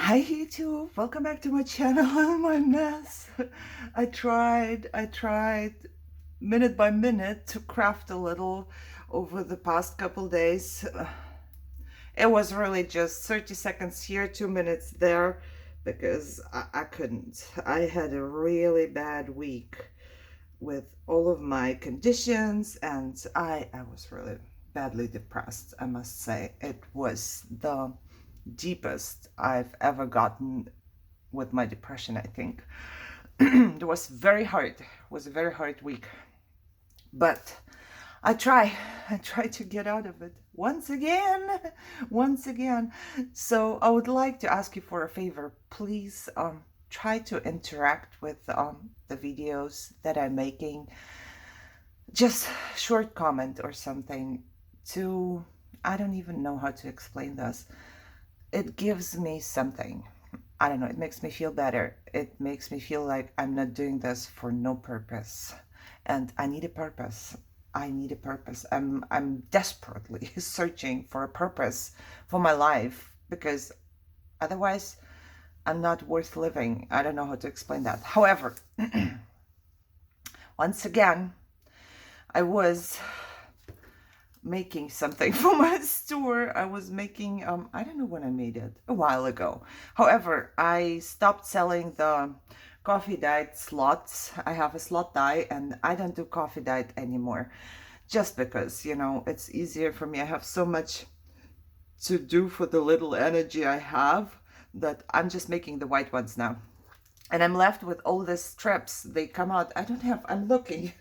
Hi YouTube, welcome back to my channel. My mess. I tried minute by minute to craft a little over the past couple days. It was really just 30 seconds here, 2 minutes there, because I couldn't. I had a really bad week with all of my conditions, and I was really badly depressed, I must say. It was the deepest I've ever gotten with my depression, I think. It was very hard. It was a very hard week. But I try to get out of it once again, once again. So I would like to ask you for a favor. Please try to interact with the videos that I'm making. Just short comment or something to, I don't even know how to explain this. It gives me something. I don't know, it makes me feel better. It makes me feel like I'm not doing this for no purpose. And I need a purpose. I need a purpose. I'm desperately searching for a purpose for my life, because otherwise I'm not worth living. I don't know how to explain that. However, once again, I was making something for my store. I was making, I don't know when I made it, a while ago. However, I stopped selling the coffee diet slots. I have a slot die and I don't do coffee diet anymore, just because, you know, it's easier for me. I have so much to do for the little energy I have that I'm just making the white ones now. And I'm left with all these strips. They come out. I don't have, I'm looking,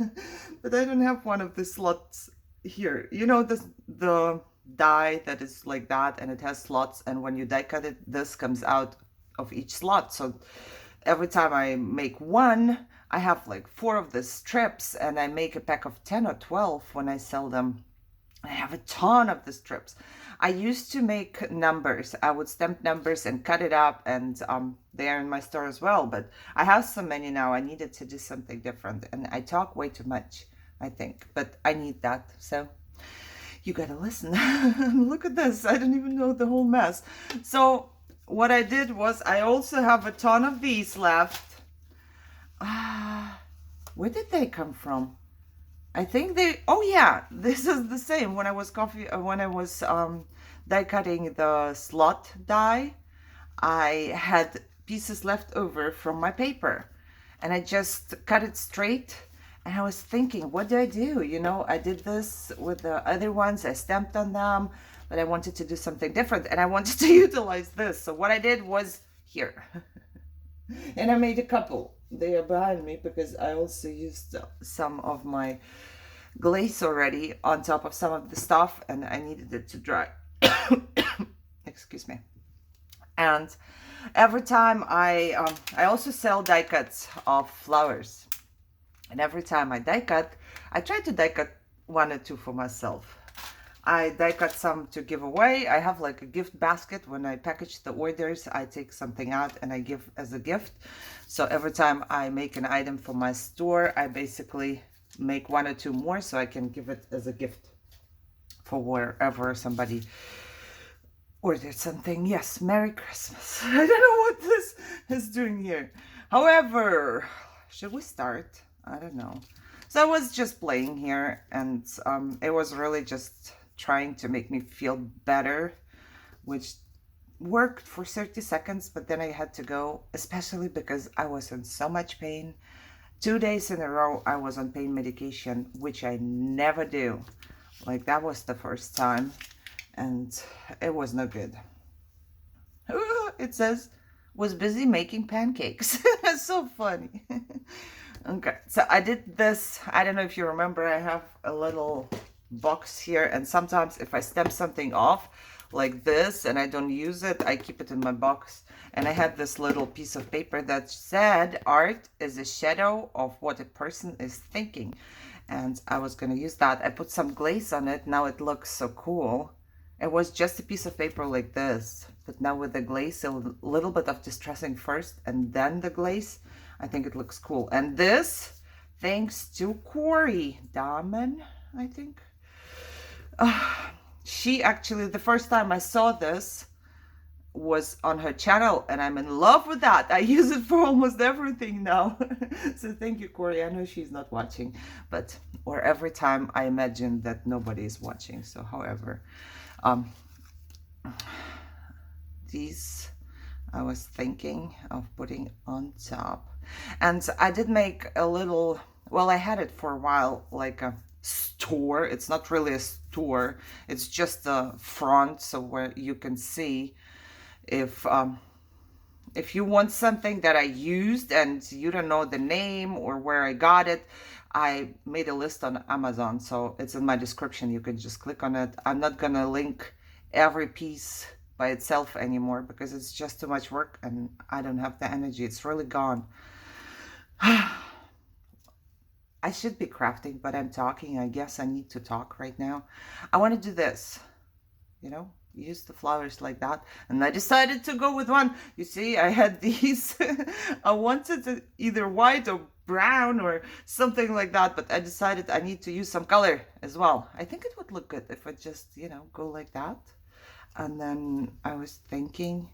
but I don't have one of the slots here. You know, the die that is like that and it has slots, and when you die cut it, this comes out of each slot. So every time I make one, I have like 4 of the strips, and I make a pack of 10 or 12 when I sell them. I have a ton of the strips. I used to make numbers. I would stamp numbers and cut it up, and they are in my store as well. But I have so many now. I needed to do something different, and I talk way too much, I think. But I need that, so you gotta listen. Look at this. I don't even know the whole mess. So what I did was, I also have a ton of these left. Where did they come from? I think they, oh yeah, this is the same. When I was die cutting the slot die, I had pieces left over from my paper, and I just cut it straight. And I was thinking, what do I do? You know, I did this with the other ones. I stamped on them, but I wanted to do something different, and I wanted to utilize this. So what I did was here. And I made a couple. They are behind me because I also used some of my glaze already on top of some of the stuff, and I needed it to dry. Excuse me. And every time I also sell die cuts of flowers, and every time I die cut, I try to die cut 1 or 2 for myself. I die cut some to give away. I have like a gift basket. When I package the orders, I take something out and I give as a gift. So every time I make an item for my store, I basically make 1 or 2 more so I can give it as a gift for wherever somebody ordered something. Yes, Merry Christmas. I don't know what this is doing here. However, should we start? I don't know. So I was just playing here, and it was really just trying to make me feel better, which worked for 30 seconds, but then I had to go, especially because I was in so much pain. 2 days in a row I was on pain medication, which I never do. Like, that was the first time, and it was no good. It says, was busy making pancakes. It's so funny. Okay, so I did this. I don't know if you remember, I have a little box here, and sometimes if I stamp something off like this and I don't use it, I keep it in my box. And I had this little piece of paper that said, art is a shadow of what a person is thinking. And I was going to use that. I put some glaze on it. Now it looks so cool. It was just a piece of paper like this, but now with the glaze, a little bit of distressing first and then the glaze, I think it looks cool. And this, thanks to Corey Dahmen, I think. She actually, the first time I saw this, was on her channel, and I'm in love with that. I use it for almost everything now. So thank you, Corey. I know she's not watching, but or every time I imagine that nobody is watching. So however, these I was thinking of putting on top. And I did make a little, well, I had it for a while, like a store. It's not really a store. It's just the front, so where you can see if you want something that I used and you don't know the name or where I got it, I made a list on Amazon, so it's in my description. You can just click on it. I'm not gonna link every piece by itself anymore because it's just too much work and I don't have the energy. It's really gone. I should be crafting, but I'm talking. I guess I need to talk right now. I want to do this, you know, use the flowers like that. And I decided to go with one. You see, I had these. I wanted to either white or brown or something like that, but I decided I need to use some color as well. I think it would look good if I just, you know, go like that. And then I was thinking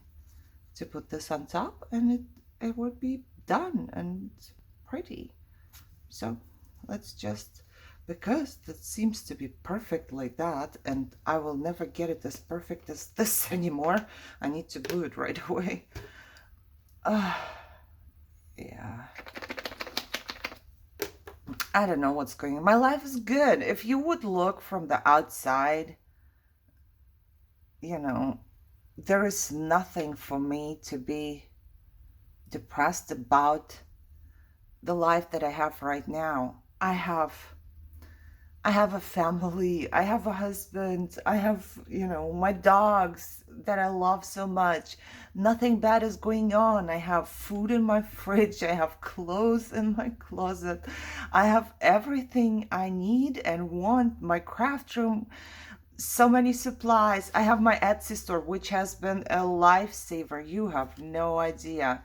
to put this on top, and it would be done and pretty. So let's just, because that seems to be perfect like that, and I will never get it as perfect as this anymore. I need to glue it right away. Yeah. I don't know what's going on. My life is good. If you would look from the outside, you know, there is nothing for me to be depressed about the life that I have right now. I have a family, I have a husband, I have, you know, my dogs that I love so much. Nothing bad is going on. I have food in my fridge, I have clothes in my closet. I have everything I need and want. My craft room, so many supplies. I have my Etsy store, which has been a lifesaver. You have no idea.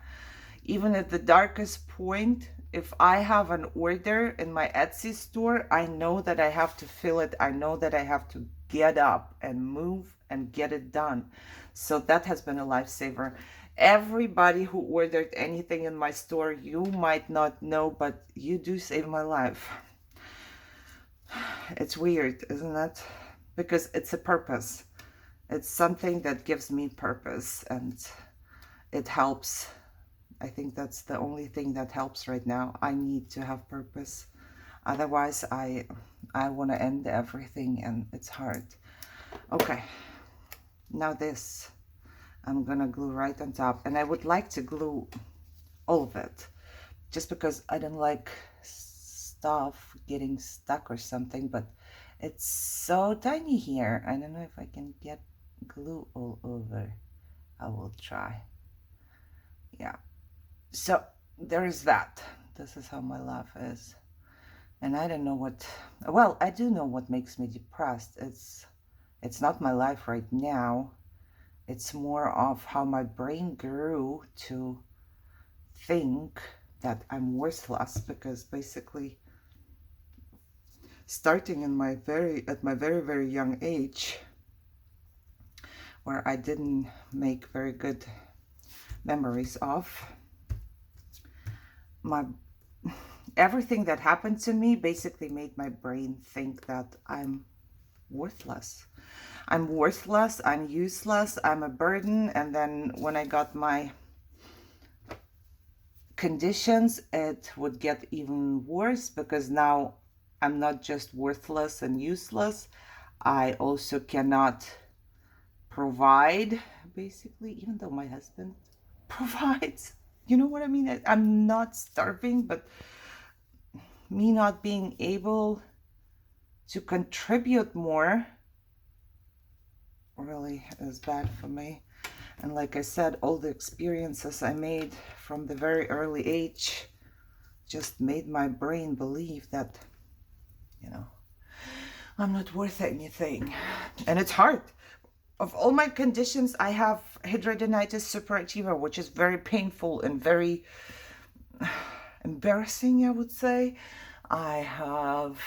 Even at the darkest point, if I have an order in my Etsy store, I know that I have to fill it. I know that I have to get up and move and get it done. So that has been a lifesaver. Everybody who ordered anything in my store, you might not know, but you do save my life. It's weird, isn't it? Because it's a purpose. It's something that gives me purpose, and it helps. I think that's the only thing that helps right now. I need to have purpose. Otherwise, I want to end everything, and it's hard. Okay, now this, I'm gonna glue right on top, and I would like to glue all of it, just because I don't like stuff getting stuck or something, but it's so tiny here. I don't know if I can get glue all over. I will try. Yeah. So there is that. This is how my life is. And I don't know what, well, I do know what makes me depressed. It's not my life right now. It's more of how my brain grew to think that I'm worthless, because basically starting at my very, very young age, where I didn't make very good memories of, everything that happened to me basically made my brain think that I'm worthless. I'm worthless, I'm useless, I'm a burden. And then when I got my conditions, it would get even worse, because now I'm not just worthless and useless, I also cannot provide, basically, even though my husband provides. You know what I mean? I'm not starving, but me not being able to contribute more really is bad for me. And like I said, all the experiences I made from the very early age just made my brain believe that, you know, I'm not worth anything. And it's hard. Of all my conditions, I have hidradenitis suppurativa, which is very painful and very embarrassing, I would say. I have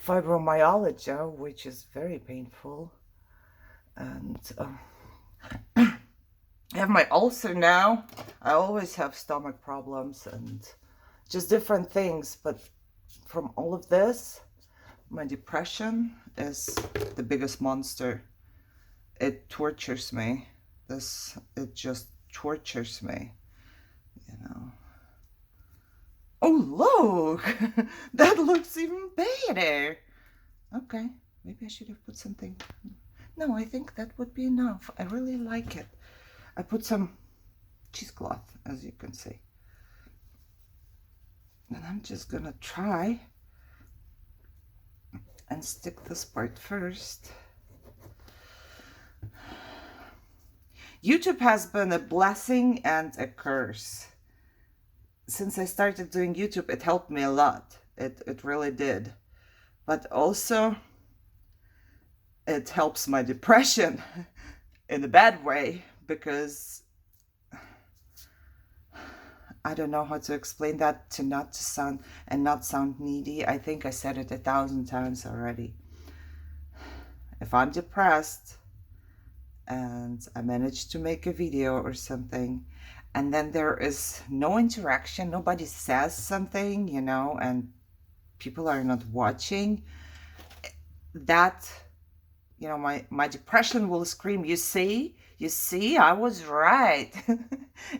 fibromyalgia, which is very painful. And I have my ulcer now. I always have stomach problems and just different things, but from all of this, my depression is the biggest monster. It tortures me. It just tortures me, you know. Oh, look! That looks even better. Okay, maybe I should have put something. No, I think that would be enough. I really like it. I put some cheesecloth, as you can see. And I'm just gonna try and stick this part first. YouTube has been a blessing and a curse. Since I started doing YouTube, it helped me a lot. It really did. But also, it helps my depression in a bad way, because I don't know how to explain that to not sound needy. I think I said it 1,000 times already. If I'm depressed and I manage to make a video or something, and then there is no interaction, nobody says something, you know, and people are not watching, that, you know, my depression will scream, you see, I was right.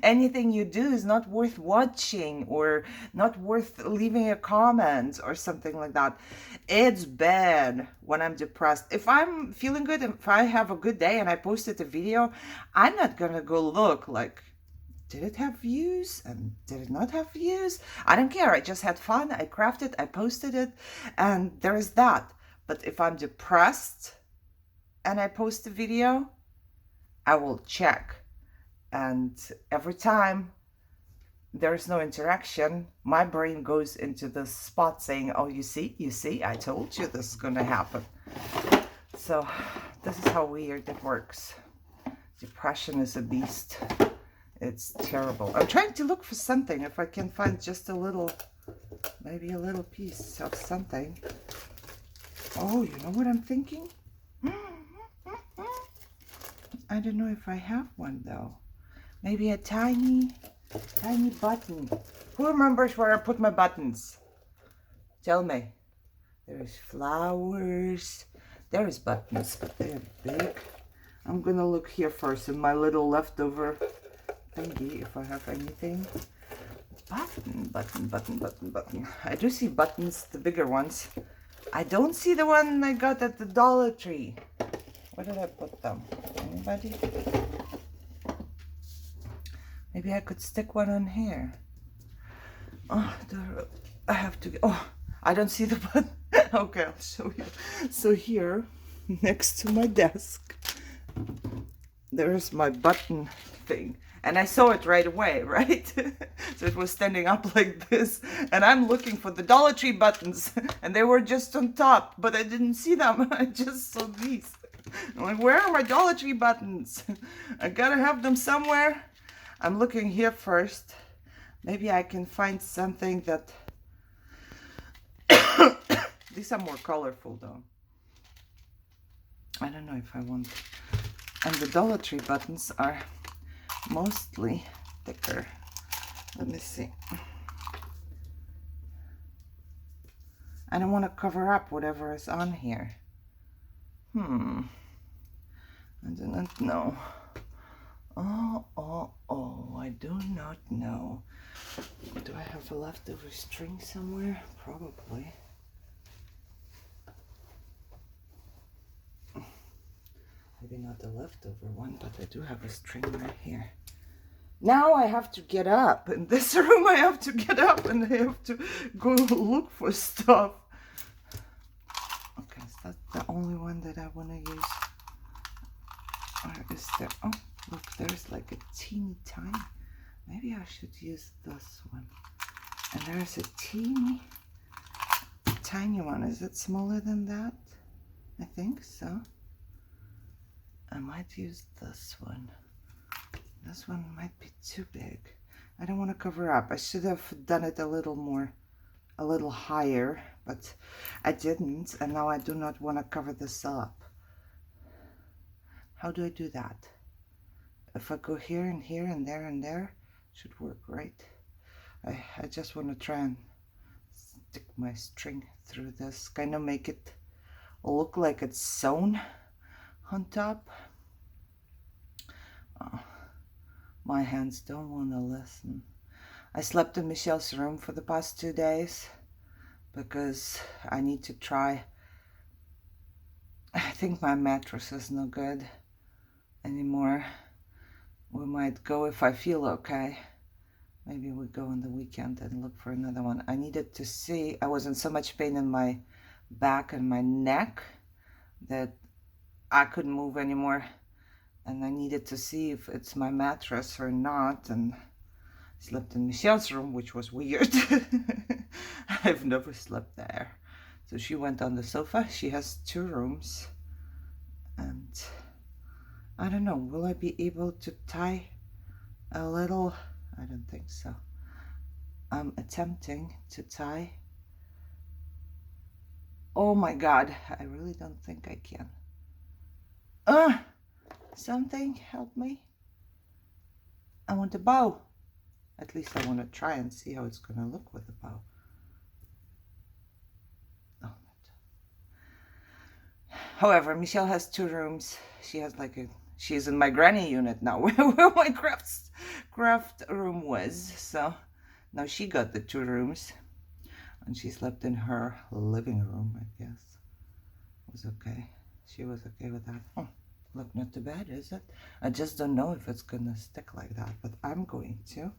Anything you do is not worth watching, or not worth leaving a comment or something like that. It's bad when I'm depressed. If I'm feeling good, if I have a good day and I posted a video, I'm not gonna go look like, did it have views and did it not have views? I don't care. I just had fun. I crafted, I posted it, and there is that. But if I'm depressed and I post a video, I will check. And every time there's no interaction, my brain goes into this spot saying, oh, you see, I told you this is gonna happen. So this is how weird it works. Depression is a beast. It's terrible. I'm trying to look for something, if I can find just a little, maybe a little piece of something. Oh, you know what I'm thinking? I don't know if I have one though. Maybe a tiny button. Who remembers where I put my buttons? Tell me. There's flowers. There's buttons, but they're big. I'm gonna look here first in my little leftover thingy if I have anything. Button. I do see buttons, the bigger ones. I don't see the one I got at the Dollar Tree. Where did I put them? Anybody? Maybe I could stick one on here. Oh, I have to. Oh, I don't see the button. Okay, I'll show you. So here, next to my desk, there's my button thing. And I saw it right away, right? So it was standing up like this. And I'm looking for the Dollar Tree buttons. And they were just on top, but I didn't see them. I just saw these. I'm like, where are my Dollar Tree buttons? I gotta have them somewhere. I'm looking here first. Maybe I can find something that... These are more colorful though. I don't know if I want... And the Dollar Tree buttons are mostly thicker. Let me see. I don't want to cover up whatever is on here. I do not know. I do not know. Do I have a leftover string somewhere? Probably. Maybe not the leftover one, but I do have a string right here. Now I have to get up. In this room I have to get up and I have to go look for stuff. Okay, is that the only one that I want to use? Or is there... Oh, look, there's like a teeny tiny... Maybe I should use this one. And there's a teeny tiny one. Is it smaller than that? I think so. I might use this one. This one might be too big. I don't want to cover up. I should have done it a little more, a little higher, but I didn't, and now I do not want to cover this up. How do I do that? if I go here and here and there and there, it should work, right? I just want to try and stick my string through this, kind of make it look like it's sewn on top. Oh, my hands don't want to listen. I slept in Michelle's room for the past 2 days because I need to try. I think my mattress is no good anymore. We might go if I feel okay. Maybe we go on the weekend and look for another one. I needed to see, I was in so much pain in my back and my neck that I couldn't move anymore. And I needed to see if it's my mattress or not. And I slept in Michelle's room, which was weird. I've never slept there. So she went on the sofa. She has 2 rooms. And I don't know, will I be able to tie a little? I don't think so. I'm attempting to tie. Oh my God, I really don't think I can. Something help me. I want a bow. At least I want to try and see how it's going to look with a bow. Oh, however, Michelle has 2 rooms. She has like a, she's in my granny unit now, where my craft room was. So now she got the 2 rooms, and she slept in her living room, I guess. It was okay. She was okay with that. Oh, look, not too bad, is it? I just don't know if it's gonna stick like that, but I'm going to.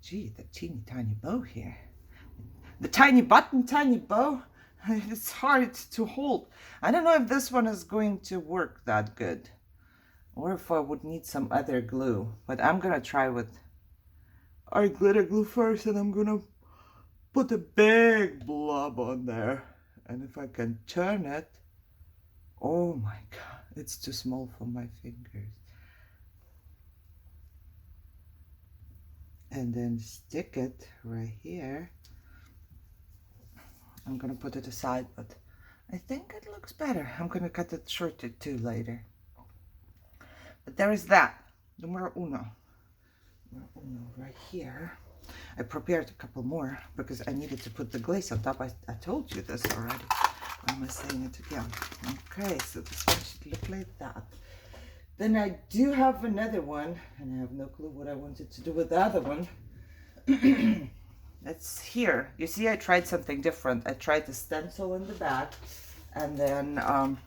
Gee, the teeny tiny bow here. The tiny button, tiny bow. It's hard to hold. I don't know if this one is going to work that good, or if I would need some other glue, but I'm gonna try with our glitter glue first, and I'm gonna put a big blob on there. And if I can turn it, oh my God, it's too small for my fingers. And then stick it right here. I'm gonna put it aside, but I think it looks better. I'm gonna cut it shorter too later. But there is that, numero uno. Numero uno right here. I prepared a couple more because I needed to put the glaze on top. I told you this already. Why am I saying it again? Okay, so this one should look like that. Then I do have another one, and I have no clue what I wanted to do with the other one. It's here. You see, I tried something different. I tried the stencil in the back, and then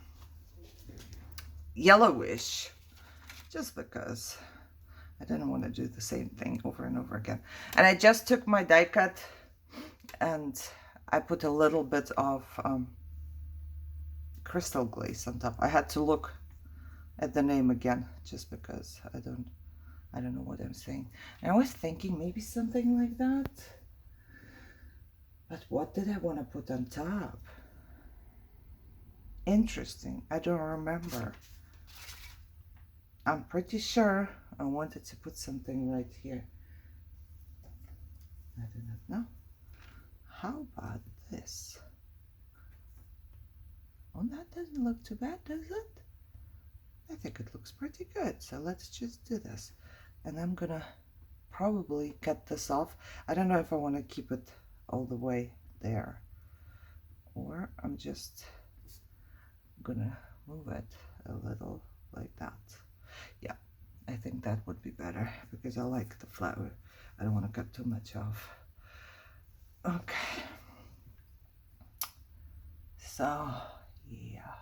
yellowish, just because I didn't want to do the same thing over and over again. And I just took my die cut and I put a little bit of crystal glaze on top. I had to look at the name again just because I don't know what I'm saying. And I was thinking maybe something like that. But what did I want to put on top? Interesting. I don't remember. I'm pretty sure I wanted to put something right here. I do not know. How about this? Oh, that doesn't look too bad, does it? I think it looks pretty good. So let's just do this. And I'm gonna probably cut this off. I don't know if I want to keep it all the way there, or I'm just gonna move it a little like that. Yeah, I think that would be better because I like the flower. I don't want to cut too much off. Okay, so yeah,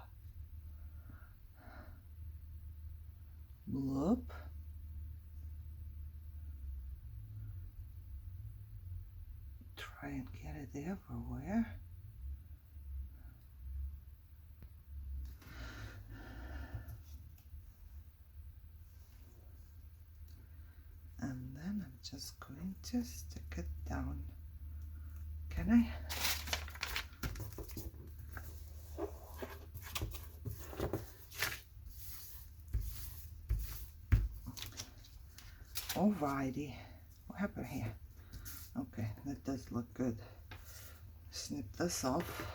bloop. Try and get it everywhere. And then I'm just going to stick it down. Can I? Alrighty. What happened here? Okay, that does look good. Snip this off.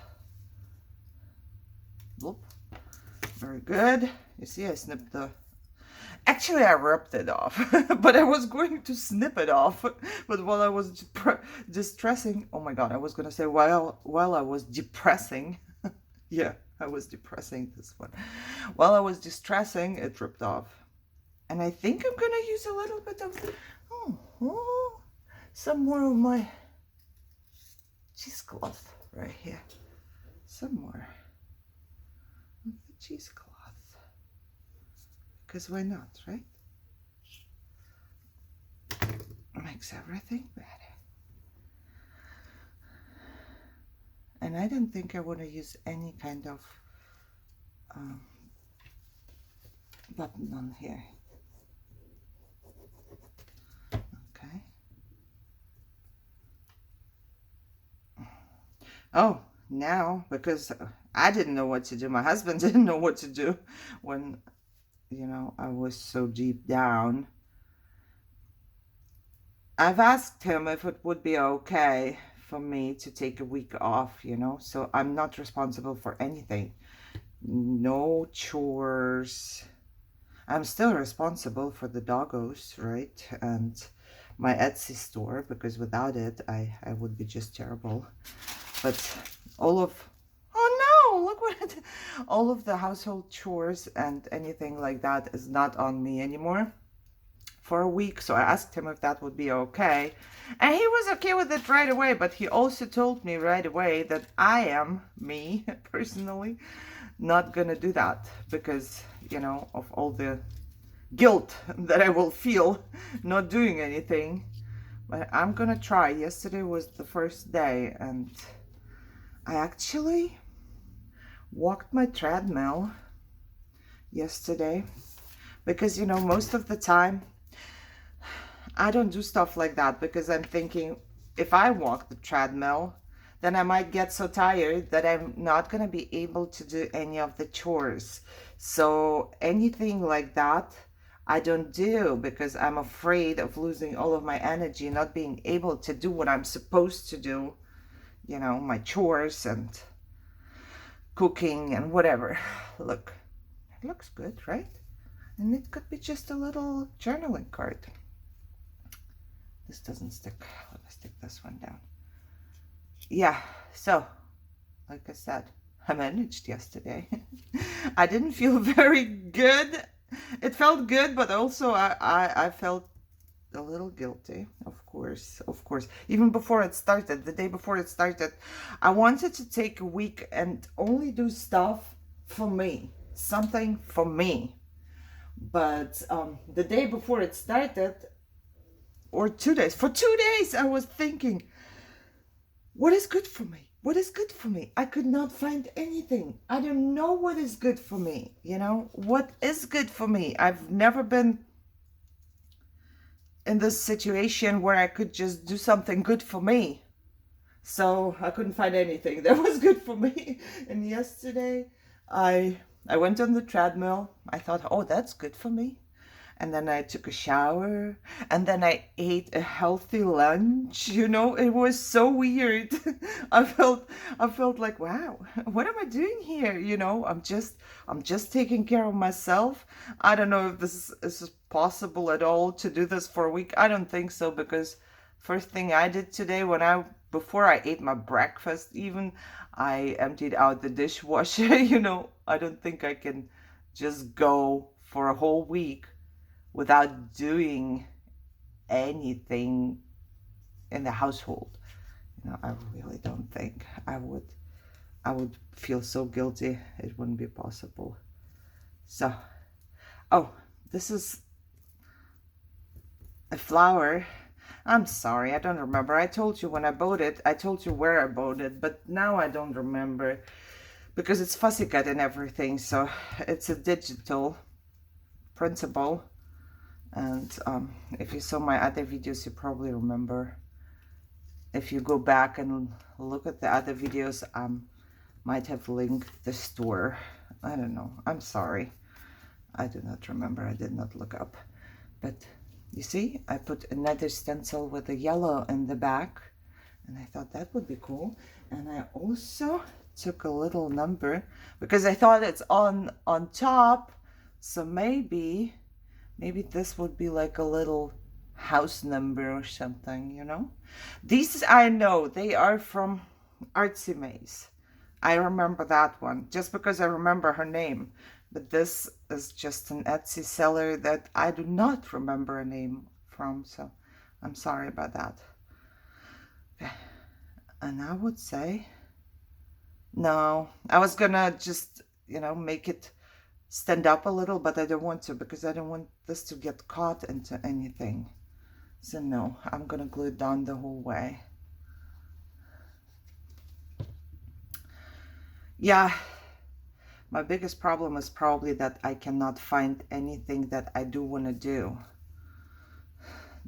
Bloop. Very good. You see, I snipped the... Actually, Actually, I ripped it off, but I was going to snip it off. But while I was distressing, oh my God, I was gonna say while I was depressing, yeah, I was depressing this one. While I was distressing, it ripped off, and I think I'm gonna use a little bit of some more of my cheesecloth right here. Some more of the cheesecloth. Because why not, right? Makes everything better. And I don't think I want to use any kind of button on here. Okay. Oh, now, because I didn't know what to do, my husband didn't know what to do when, you know, I was so deep down. I've asked him if it would be okay for me to take a week off, you know, so I'm not responsible for anything. No chores. I'm still responsible for the doggos, right? And my Etsy store, because without it, I would be just terrible. But all of, oh no, look what I did. All of the household chores and anything like that is not on me anymore for a week. So I asked him if that would be okay, and he was okay with it right away. But he also told me right away that I am, me personally, not gonna do that because, you know, of all the guilt that I will feel not doing anything. But I'm gonna try. Yesterday was the first day, and I actually walked my treadmill yesterday because, you know, most of the time I don't do stuff like that because I'm thinking if I walk the treadmill, then I might get so tired that I'm not going to be able to do any of the chores. So anything like that, I don't do because I'm afraid of losing all of my energy, not being able to do what I'm supposed to do, you know, my chores and cooking and whatever. Look, it looks good, right? And it could be just a little journaling card. This doesn't stick. Let me stick this one down. Yeah, so like I said, I managed yesterday. I didn't feel very good. It felt good, but also I felt a little guilty, of course. Even before it started, the day before it started, I wanted to take a week and only do stuff for me, something for me. But the day before it started, or 2 days, for 2 days, I was thinking, what is good for me? What is good for me? I could not find anything. I don't know what is good for me. You know, what is good for me? I've never been in this situation where I could just do something good for me. So I couldn't find anything that was good for me. And yesterday I went on the treadmill. I thought, oh, that's good for me. And then I took a shower, and then I ate a healthy lunch. You know, it was so weird. I felt like, wow, what am I doing here? You know, I'm just taking care of myself. I don't know if this is possible at all to do this for a week. I don't think so, because first thing I did today, before I ate my breakfast even, I emptied out the dishwasher. You know, I don't think I can just go for a whole week without doing anything in the household. You know, I really don't think I would feel so guilty. It wouldn't be possible. So, oh, this is a flower. I'm sorry, I don't remember. I told you when I bought it. I told you where I bought it, but now I don't remember because it's fussy cut and everything. So it's a digital printable. And if you saw my other videos, you probably remember. If you go back and look at the other videos, might have linked the store. I don't know. I'm sorry. I do not remember. I did not look up. But you see, I put another stencil with a yellow in the back, and I thought that would be cool. And I also took a little number because I thought it's on top, so maybe Maybe this would be like a little house number or something, you know? These, I know, they are from Artsy Maze. I remember that one, just because I remember her name. But this is just an Etsy seller that I do not remember a name from, so I'm sorry about that. Okay. And I would say, no, I was gonna just, you know, make it stand up a little, but I don't want to because I don't want this to get caught into anything. So no, I'm gonna glue it down the whole way. Yeah, my biggest problem is probably that I cannot find anything that I do want to do.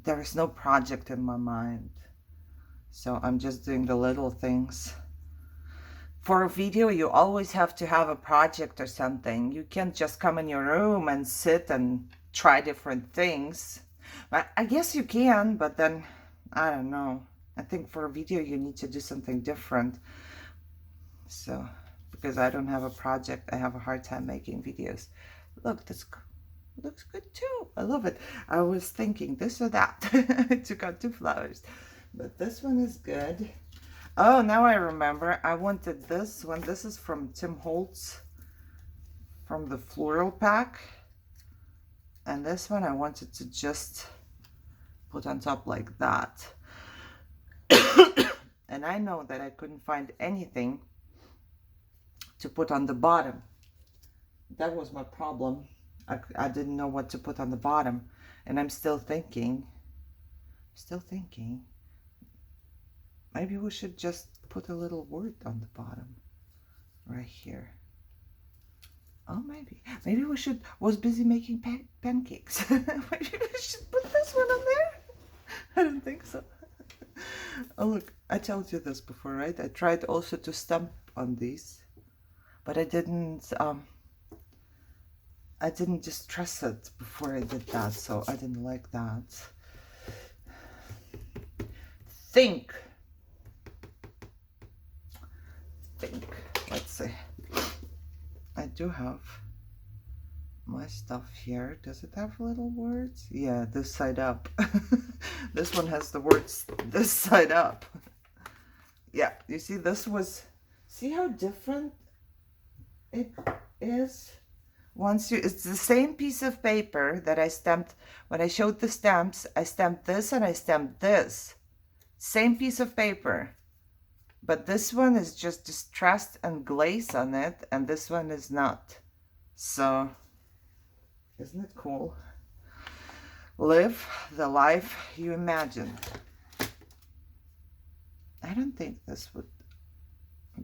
There is no project in my mind. So I'm just doing the little things. For a video, you always have to have a project or something. You can't just come in your room and sit and try different things. I guess you can, but then, I don't know. I think for a video, you need to do something different. So, because I don't have a project, I have a hard time making videos. Look, this looks good too. I love it. I was thinking this or that. I took out 2 flowers, but this one is good. Oh, now I remember. I wanted this one. This is from Tim Holtz, from the floral pack. And this one I wanted to just put on top like that. And I know that I couldn't find anything to put on the bottom. That was my problem. I didn't know what to put on the bottom. And I'm still thinking. Maybe we should just put a little word on the bottom. Right here. Oh, maybe we should, was busy making pancakes. Maybe we should put this one on there. I don't think so. Oh, look, I told you this before, right? I tried also to stamp on these, but I didn't distress it before I did that, so I didn't like that. Think. Let's see. I do have my stuff here. Does it have little words? Yeah, this side up. This one has the words this side up. Yeah, you see, this was, see how different it is? It's the same piece of paper that I stamped. When I showed the stamps, I stamped this and I stamped this. Same piece of paper. But this one is just distressed and glaze on it, and this one is not. So, isn't it cool? Live the life you imagine. I don't think this would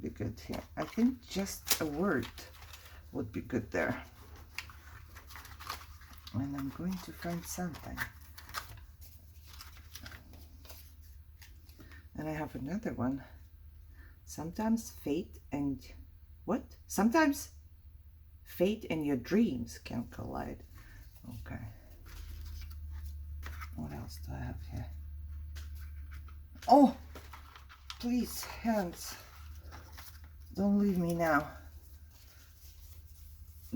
be good here. I think just a word would be good there. And I'm going to find something. And I have another one. Sometimes fate and what? Sometimes fate and your dreams can collide. Okay. What else do I have here? Oh, please, hands. Don't leave me now.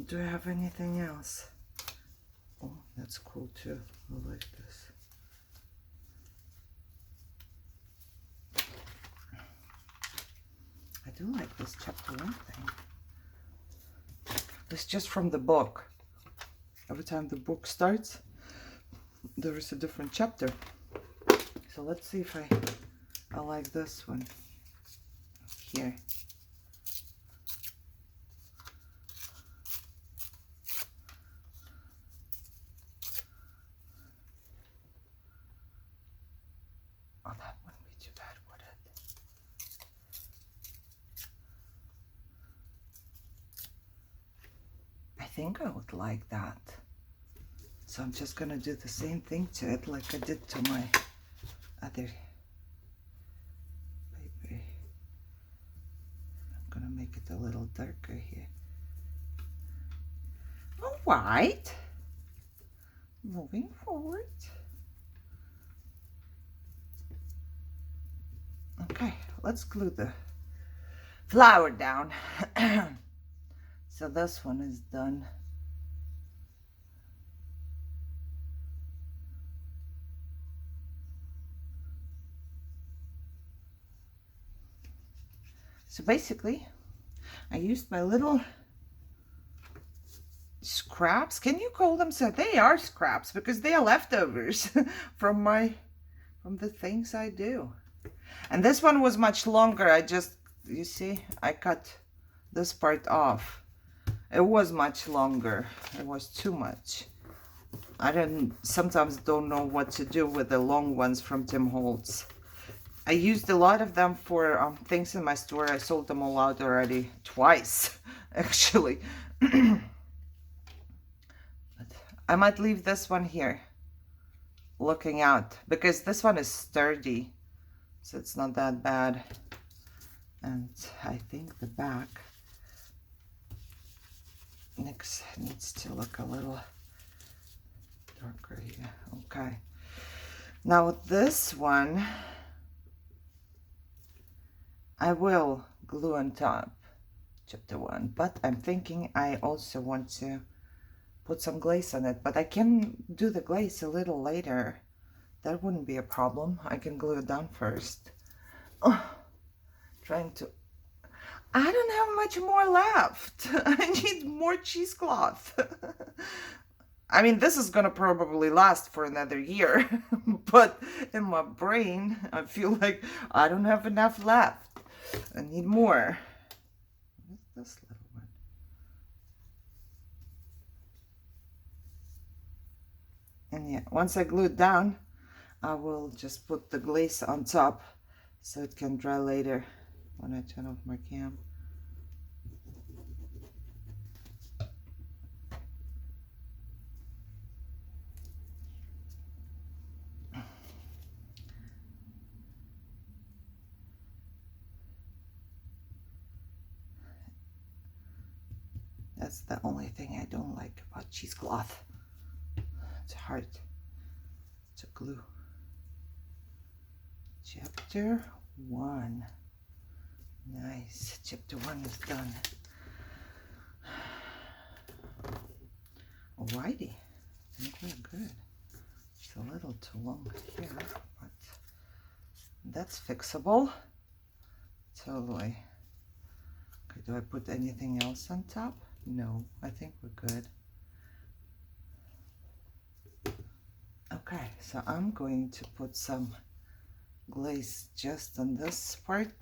Do I have anything else? Oh, that's cool too. I like this. I do like this chapter 1 thing. This is just from the book. Every time the book starts, there is a different chapter. So let's see if I like this one here. Oh, that wouldn't be too bad, would it? I think I would like that. So I'm just gonna do the same thing to it like I did to my other paper. I'm gonna make it a little darker here. All right. Moving forward. Okay, let's glue the flower down. So this one is done. So basically, I used my little scraps. Can you call them so? They are scraps because they are leftovers from the things I do. And this one was much longer. You see, I cut this part off. It was much longer. It was too much. I sometimes don't know what to do with the long ones from Tim Holtz. I used a lot of them for things in my store. I sold them all out already twice, actually. But I might leave this one here, looking out, because this one is sturdy, so it's not that bad. And I think the back needs to look a little darker here. Okay. Now this one, I will glue on top, chapter 1, but I'm thinking I also want to put some glaze on it, but I can do the glaze a little later. That wouldn't be a problem. I can glue it down first. Oh, I don't have much more left. I need more cheesecloth. I mean, this is gonna probably last for another year, but in my brain, I feel like I don't have enough left. I need more. What's this little one? And yeah, once I glue it down, I will just put the glaze on top so it can dry later when I turn off my cam. That's the only thing I don't like about cheesecloth. It's hard to glue. Chapter 1. Nice. Chapter 1 is done. Alrighty. I think we're good. It's a little too long here, but that's fixable. Totally. Okay, do I put anything else on top? No, I think we're good. Okay, so I'm going to put some glaze just on this part.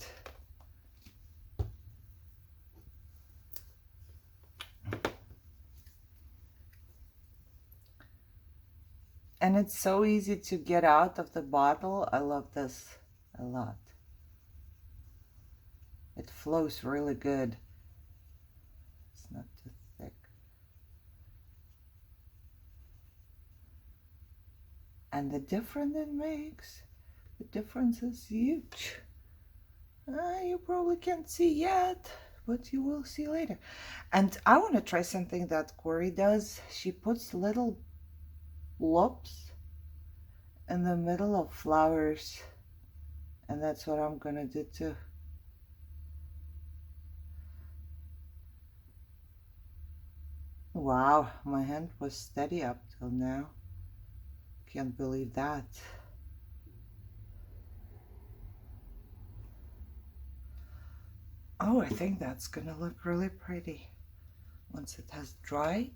And it's so easy to get out of the bottle. I love this a lot. It flows really good. It's not too thick. And the difference it makes, the difference is huge. You probably can't see yet, but you will see later. And I want to try something that Corey does. She puts little blobs in the middle of flowers, and that's what I'm gonna do too. Wow, my hand was steady up till now. Can't believe that. Oh, I think that's gonna look really pretty once it has dried.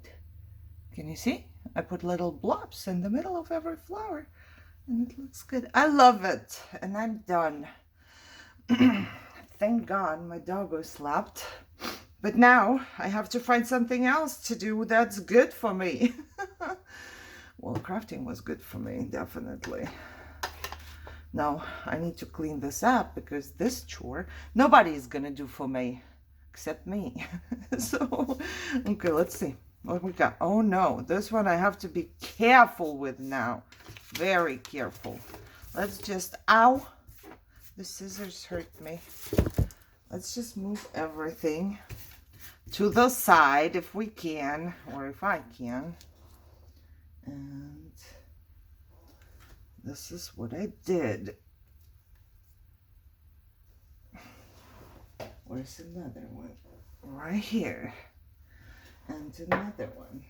Can you see? I put little blobs in the middle of every flower and it looks good. I love it. And I'm done. Thank God my doggo slept. But now I have to find something else to do that's good for me. Well, crafting was good for me, definitely. Now I need to clean this up because this chore nobody is gonna do for me except me. So, okay, let's see what we got. Oh no, this one I have to be careful with now. Very careful. Let's just, ow, the scissors hurt me. Let's just move everything to the side if we can, or if I can. And this is what I did. Where's another one? Right here. And another one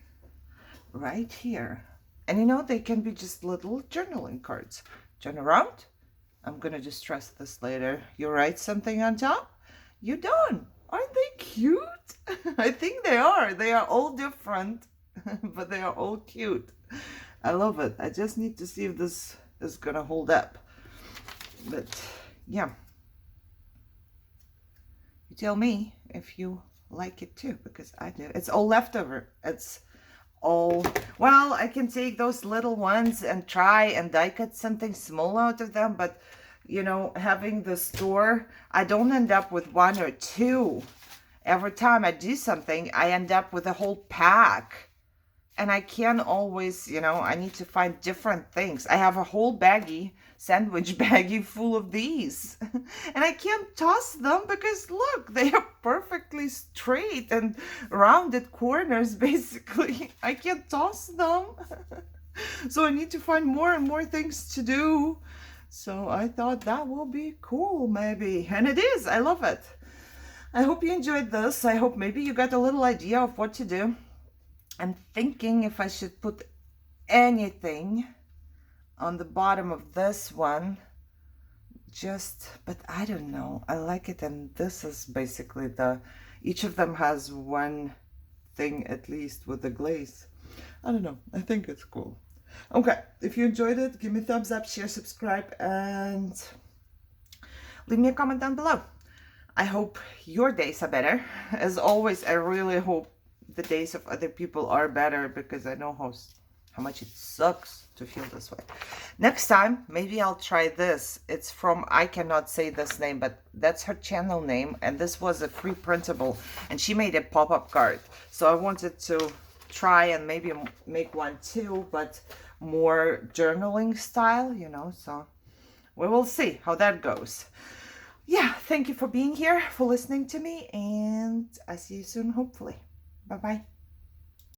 right here. And you know, they can be just little journaling cards. Turn around. I'm gonna just stress this later. You write something on top, You don't. Aren't they cute? I think they are. They are all different, but they are all cute. I love it. I just need to see if this is gonna hold up. But yeah, you tell me if you like it too, because I do. It's all leftover. It's all, well, I can take those little ones and try and die cut something small out of them, but you know, having the store, I don't end up with one or two. Every time I do something, I end up with a whole pack. And I can't always, you know, I need to find different things. I have a whole baggie, sandwich baggie full of these. And I can't toss them because look, they are perfectly straight and rounded corners, basically. I can't toss them. So I need to find more and more things to do. So I thought that will be cool, maybe. And it is. I love it. I hope you enjoyed this. I hope maybe you got a little idea of what to do. I'm thinking if I should put anything on the bottom of this one. But I don't know. I like it. And this is basically each of them has one thing at least with the glaze. I don't know. I think it's cool. Okay, if you enjoyed it, give me a thumbs up, share, subscribe, and leave me a comment down below. I hope your days are better. As always, I really hope the days of other people are better, because I know how much it sucks to feel this way. Next time, maybe I'll try this. It's from, I cannot say this name, but that's her channel name, and this was a free printable, and she made a pop-up card. So I wanted to try and maybe make one too, but more journaling style, you know, so we will see how that goes. Yeah, thank you for being here, for listening to me, and I'll see you soon, hopefully. Bye-bye.